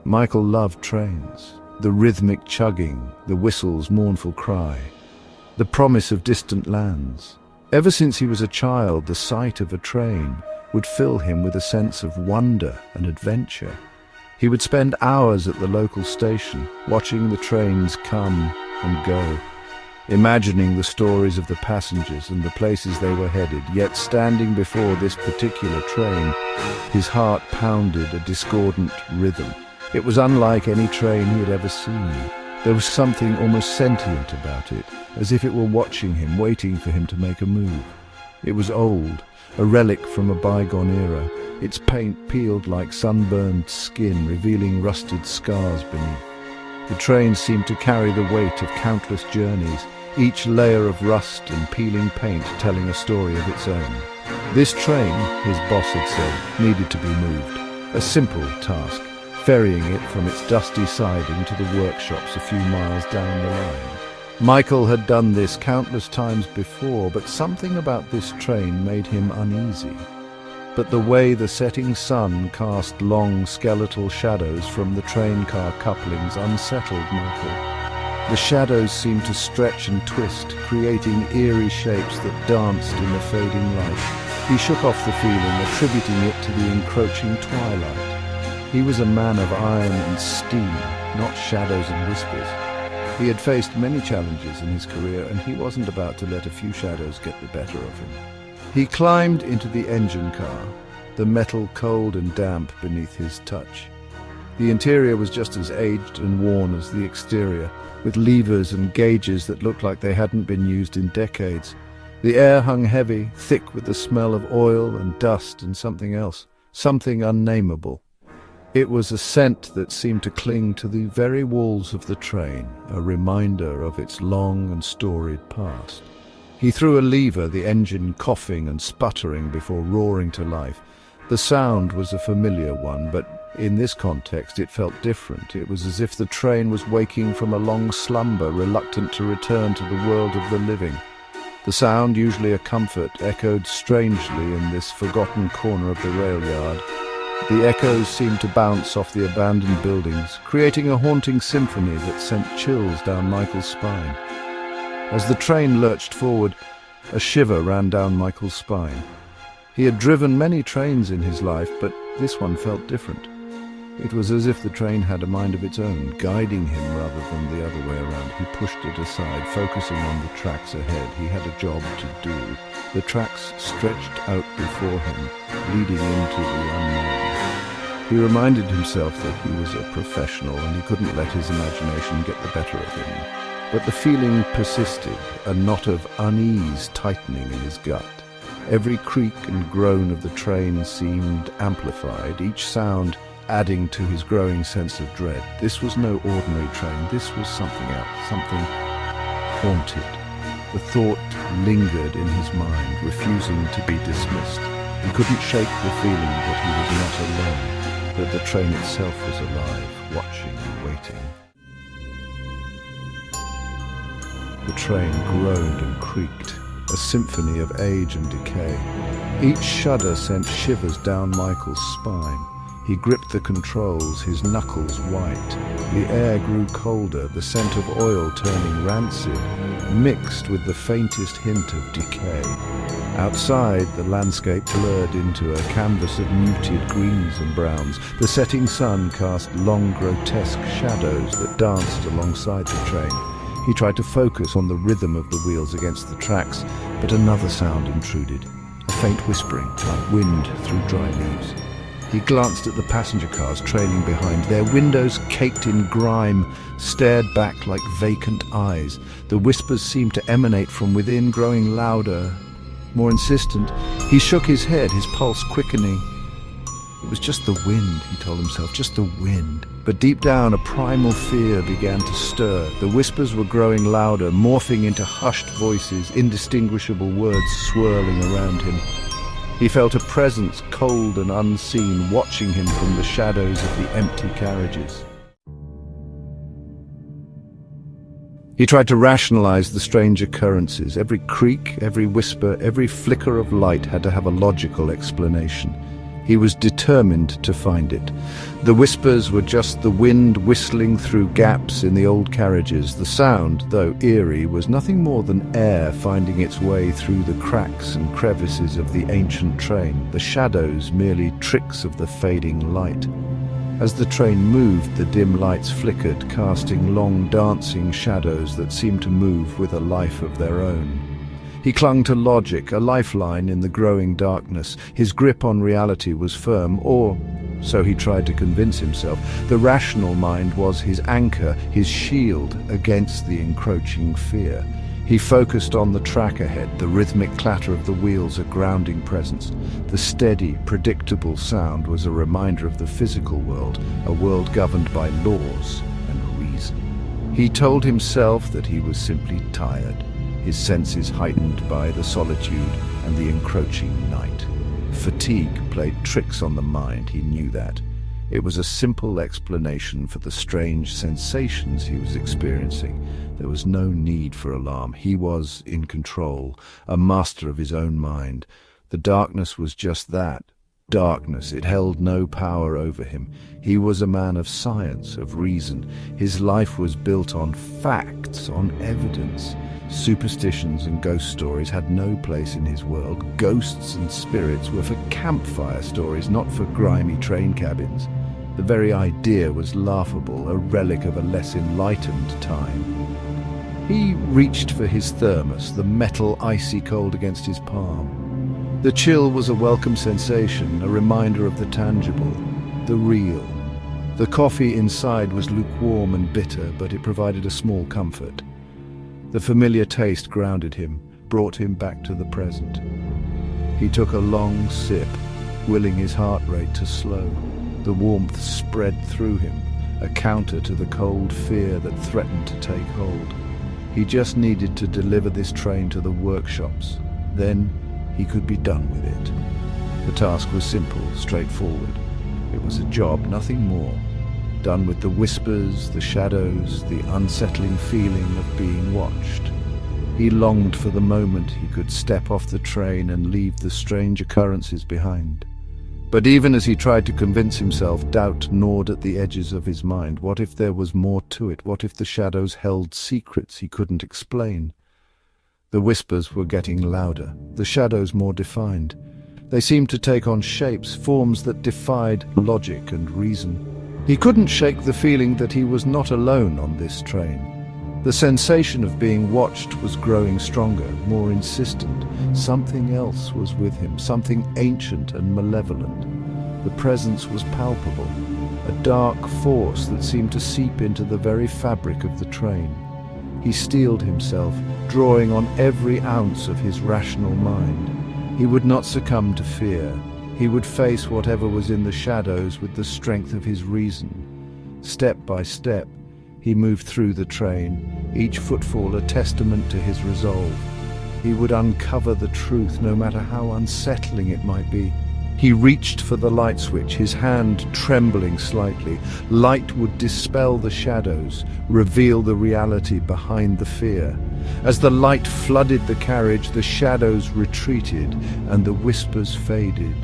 Michael loved trains. The rhythmic chugging, the whistle's mournful cry, the promise of distant lands. Ever since he was a child, the sight of a train would fill him with a sense of wonder and adventure. He would spend hours at the local station, watching the trains come and go, imagining the stories of the passengers and the places they were headed. Yet standing before this particular train, his heart pounded a discordant rhythm. It was unlike any train he had ever seen. There was something almost sentient about it, as if it were watching him, waiting for him to make a move. It was old, a relic from a bygone era, its paint peeled like sunburned skin, revealing rusted scars beneath. The train seemed to carry the weight of countless journeys, each layer of rust and peeling paint telling a story of its own. This train, his boss had said, needed to be moved. A simple task, ferrying it from its dusty siding to the workshops a few miles down the line. Michael had done this countless times before, but something about this train made him uneasy. But the way the setting sun cast long skeletal shadows from the train-car couplings unsettled Michael. The shadows seemed to stretch and twist, creating eerie shapes that danced in the fading light. He shook off the feeling, attributing it to the encroaching twilight. He was a man of iron and steam, not shadows and whispers. He had faced many challenges in his career, and he wasn't about to let a few shadows get the better of him. He climbed into the engine car, the metal cold and damp beneath his touch. The interior was just as aged and worn as the exterior, with levers and gauges that looked like they hadn't been used in decades. The air hung heavy, thick with the smell of oil and dust and something else, something unnameable. It was a scent that seemed to cling to the very walls of the train, a reminder of its long and storied past. He threw a lever, the engine coughing and sputtering before roaring to life. The sound was a familiar one, but in this context it felt different. It was as if the train was waking from a long slumber, reluctant to return to the world of the living. The sound, usually a comfort, echoed strangely in this forgotten corner of the rail yard. The echoes seemed to bounce off the abandoned buildings, creating a haunting symphony that sent chills down Michael's spine. As the train lurched forward, a shiver ran down Michael's spine. He had driven many trains in his life, but this one felt different. It was as if the train had a mind of its own, guiding him rather than the other way around. He pushed it aside, focusing on the tracks ahead. He had a job to do. The tracks stretched out before him, leading into the unknown. He reminded himself that he was a professional and he couldn't let his imagination get the better of him. But the feeling persisted, a knot of unease tightening in his gut. Every creak and groan of the train seemed amplified, each sound adding to his growing sense of dread. This was no ordinary train, this was something else, something haunted. The thought lingered in his mind, refusing to be dismissed. He couldn't shake the feeling that he was not alone, that the train itself was alive, watching and waiting. The train groaned and creaked, a symphony of age and decay. Each shudder sent shivers down Michael's spine. He gripped the controls, his knuckles white. The air grew colder, the scent of oil turning rancid, mixed with the faintest hint of decay. Outside, the landscape blurred into a canvas of muted greens and browns. The setting sun cast long, grotesque shadows that danced alongside the train. He tried to focus on the rhythm of the wheels against the tracks, but another sound intruded, a faint whispering, like wind through dry leaves. He glanced at the passenger cars trailing behind. Their windows, caked in grime, stared back like vacant eyes. The whispers seemed to emanate from within, growing louder, more insistent. He shook his head, his pulse quickening. It was just the wind, he told himself, just the wind. But deep down, a primal fear began to stir. The whispers were growing louder, morphing into hushed voices, indistinguishable words swirling around him. He felt a presence, cold and unseen, watching him from the shadows of the empty carriages. He tried to rationalize the strange occurrences. Every creak, every whisper, every flicker of light had to have a logical explanation. He was determined to find it. The whispers were just the wind whistling through gaps in the old carriages. The sound, though eerie, was nothing more than air finding its way through the cracks and crevices of the ancient train, the shadows merely tricks of the fading light. As the train moved, the dim lights flickered, casting long dancing shadows that seemed to move with a life of their own. He clung to logic, a lifeline in the growing darkness. His grip on reality was firm, or so he tried to convince himself. The rational mind was his anchor, his shield against the encroaching fear. He focused on the track ahead, the rhythmic clatter of the wheels a grounding presence. The steady, predictable sound was a reminder of the physical world, a world governed by laws and reason. He told himself that he was simply tired, his senses heightened by the solitude and the encroaching night. Fatigue played tricks on the mind, he knew that. It was a simple explanation for the strange sensations he was experiencing. There was no need for alarm. He was in control, a master of his own mind. The darkness was just that. Darkness. It held no power over him. He was a man of science, of reason. His life was built on facts, on evidence. Superstitions and ghost stories had no place in his world. Ghosts and spirits were for campfire stories, not for grimy train cabins. The very idea was laughable, a relic of a less enlightened time. He reached for his thermos, the metal icy cold against his palm. The chill was a welcome sensation, a reminder of the tangible, the real. The coffee inside was lukewarm and bitter, but it provided a small comfort. The familiar taste grounded him, brought him back to the present. He took a long sip, willing his heart rate to slow. The warmth spread through him, a counter to the cold fear that threatened to take hold. He just needed to deliver this train to the workshops. Then he could be done with it. The task was simple, straightforward. It was a job, nothing more. Done with the whispers, the shadows, the unsettling feeling of being watched. He longed for the moment he could step off the train and leave the strange occurrences behind. But even as he tried to convince himself, doubt gnawed at the edges of his mind. What if there was more to it? What if the shadows held secrets he couldn't explain? The whispers were getting louder, the shadows more defined. They seemed to take on shapes, forms that defied logic and reason. He couldn't shake the feeling that he was not alone on this train. The sensation of being watched was growing stronger, more insistent. Something else was with him, something ancient and malevolent. The presence was palpable, a dark force that seemed to seep into the very fabric of the train. He steeled himself, drawing on every ounce of his rational mind. He would not succumb to fear. He would face whatever was in the shadows with the strength of his reason. Step by step, he moved through the train, each footfall a testament to his resolve. He would uncover the truth, no matter how unsettling it might be. He reached for the light switch, his hand trembling slightly. Light would dispel the shadows, reveal the reality behind the fear. As the light flooded the carriage, the shadows retreated and the whispers faded.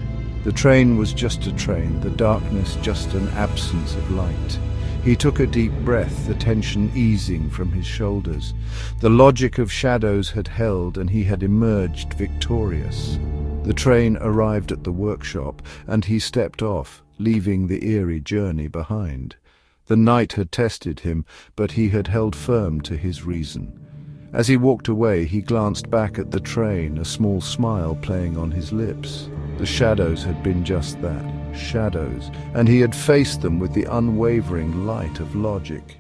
The train was just a train, the darkness just an absence of light. He took a deep breath, the tension easing from his shoulders. The logic of shadows had held, and he had emerged victorious. The train arrived at the workshop, and he stepped off, leaving the eerie journey behind. The night had tested him, but he had held firm to his reason. As he walked away, he glanced back at the train, a small smile playing on his lips. The shadows had been just that, shadows, and he had faced them with the unwavering light of logic.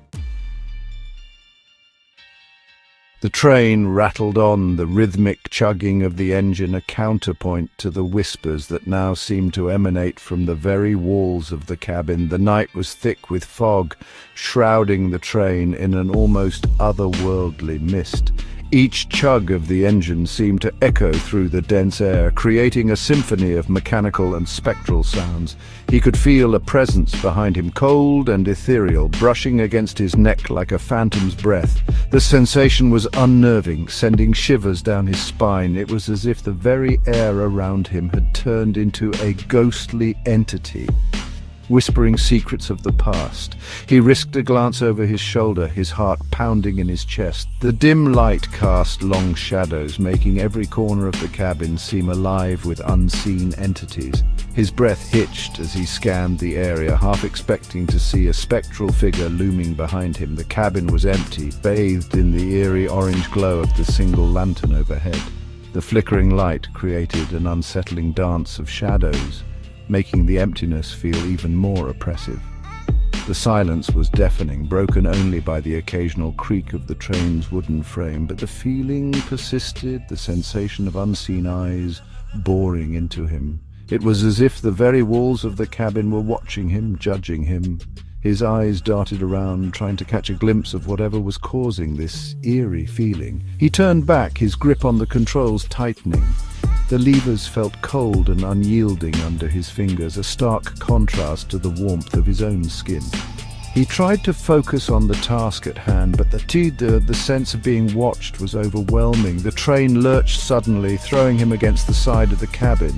The train rattled on, the rhythmic chugging of the engine a counterpoint to the whispers that now seemed to emanate from the very walls of the cabin. The night was thick with fog, shrouding the train in an almost otherworldly mist. Each chug of the engine seemed to echo through the dense air, creating a symphony of mechanical and spectral sounds. He could feel a presence behind him, cold and ethereal, brushing against his neck like a phantom's breath. The sensation was unnerving, sending shivers down his spine. It was as if the very air around him had turned into a ghostly entity, whispering secrets of the past. He risked a glance over his shoulder, his heart pounding in his chest. The dim light cast long shadows, making every corner of the cabin seem alive with unseen entities. His breath hitched as he scanned the area, half expecting to see a spectral figure looming behind him. The cabin was empty, bathed in the eerie orange glow of the single lantern overhead. The flickering light created an unsettling dance of shadows, making the emptiness feel even more oppressive. The silence was deafening, broken only by the occasional creak of the train's wooden frame, but the feeling persisted, the sensation of unseen eyes boring into him. It was as if the very walls of the cabin were watching him, judging him. His eyes darted around, trying to catch a glimpse of whatever was causing this eerie feeling. He turned back, his grip on the controls tightening. The levers felt cold and unyielding under his fingers, a stark contrast to the warmth of his own skin. He tried to focus on the task at hand, but the sense of being watched was overwhelming. The train lurched suddenly, throwing him against the side of the cabin.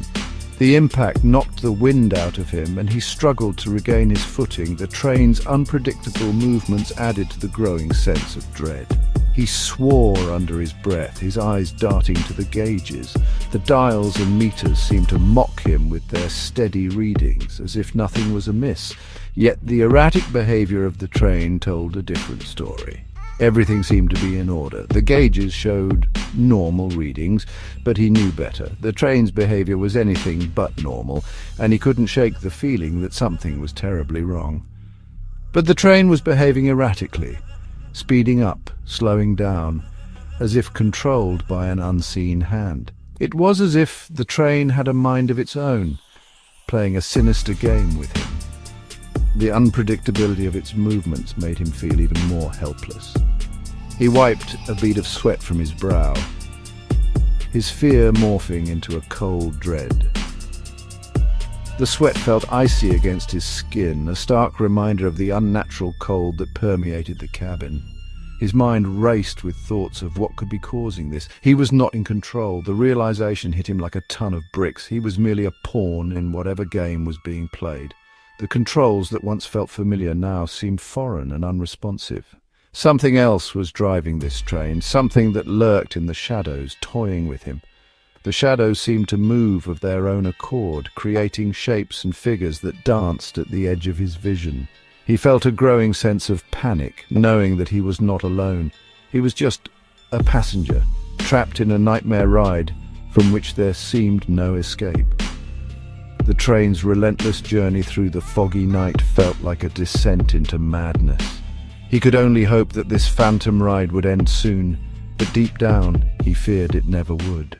The impact knocked the wind out of him, and he struggled to regain his footing. The train's unpredictable movements added to the growing sense of dread. He swore under his breath, his eyes darting to the gauges. The dials and meters seemed to mock him with their steady readings, as if nothing was amiss. Yet the erratic behavior of the train told a different story. Everything seemed to be in order. The gauges showed normal readings, but he knew better. The train's behavior was anything but normal, and he couldn't shake the feeling that something was terribly wrong. But the train was behaving erratically, speeding up, slowing down, as if controlled by an unseen hand. It was as if the train had a mind of its own, playing a sinister game with him. The unpredictability of its movements made him feel even more helpless. He wiped a bead of sweat from his brow, his fear morphing into a cold dread. The sweat felt icy against his skin, a stark reminder of the unnatural cold that permeated the cabin. His mind raced with thoughts of what could be causing this. He was not in control. The realization hit him like a ton of bricks. He was merely a pawn in whatever game was being played. The controls that once felt familiar now seemed foreign and unresponsive. Something else was driving this train, something that lurked in the shadows, toying with him. The shadows seemed to move of their own accord, creating shapes and figures that danced at the edge of his vision. He felt a growing sense of panic, knowing that he was not alone. He was just a passenger, trapped in a nightmare ride from which there seemed no escape. The train's relentless journey through the foggy night felt like a descent into madness. He could only hope that this phantom ride would end soon, but deep down he feared it never would.